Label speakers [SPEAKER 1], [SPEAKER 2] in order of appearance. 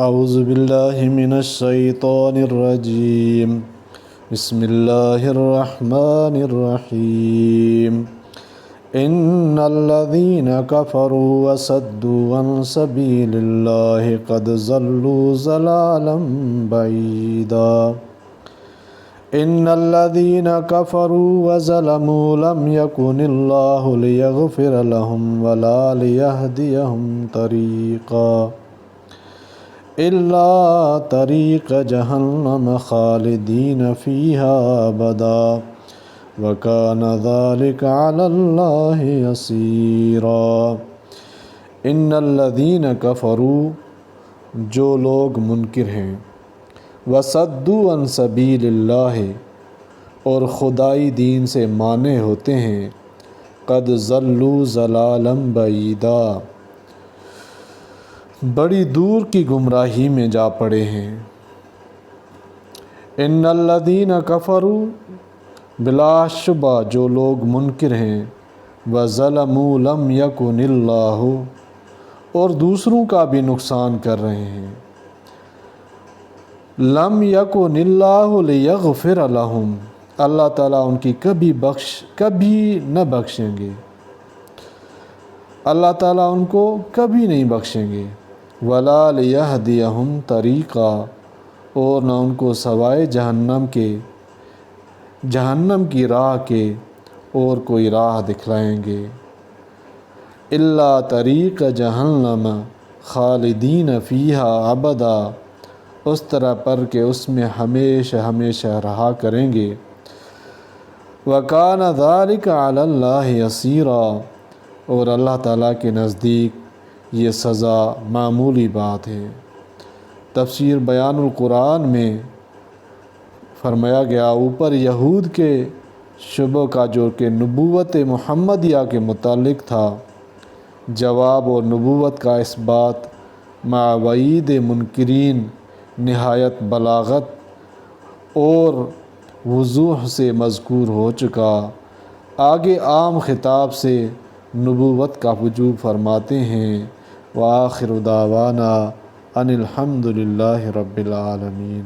[SPEAKER 1] اعوذ باللہ من الشیطان الرجیم بسم اللہ الرحمن الرحیم ان الذین کفروا وصدوا عن سبیل اللہ قد ضلوا ضلالا بعیدا ان الذین کفروا وظلموا لم یکن اللہ لیغفر لهم ولا لیہدیہم طریقا الا طریق جہنم خالدین فیہا ابدا وکان ذلک علی اللہ یسیرا۔ ان الذین کفروا، جو لوگ منکر ہیں، وصدوا عن سبیل اللہ، اور خدائی دین سے مانے ہوتے ہیں، قد ضلوا ضلالا بعیدا، بڑی دور کی گمراہی میں جا پڑے ہیں۔ ان الذین کفروا، بلا شبہ جو لوگ منکر ہیں، وظلموا لم یکن اللہ، اور دوسروں کا بھی نقصان کر رہے ہیں، لم یکن اللہ لیغفر لہم، اللہ تعالیٰ ان کی کبھی نہ بخشیں گے، اللہ تعالیٰ ان کو کبھی نہیں بخشیں گے، ولا لیہدیہم طریقا، اور نہ ان کو سوائے جہنم کی راہ کے اور کوئی راہ دکھلائیں گے، الا طریق جہنم خالدین فیہا ابدا، اس طرح پر کہ اس میں ہمیشہ ہمیشہ رہا کریں گے، وکان ذلک علی اللہ یسیرا، اور اللہ تعالیٰ کے نزدیک یہ سزا معمولی بات ہے۔ تفسیر بیان القرآن میں فرمایا گیا، اوپر یہود کے شبہ کا جو کہ نبوت محمدیہ کے متعلق تھا، جواب اور نبوت کا اس بات مع وعید منکرین نہایت بلاغت اور وضوح سے مذکور ہو چکا، آگے عام خطاب سے نبوت کا وجوب فرماتے ہیں۔ وآخر دعوانا ان الحمد للہ رب العالمین۔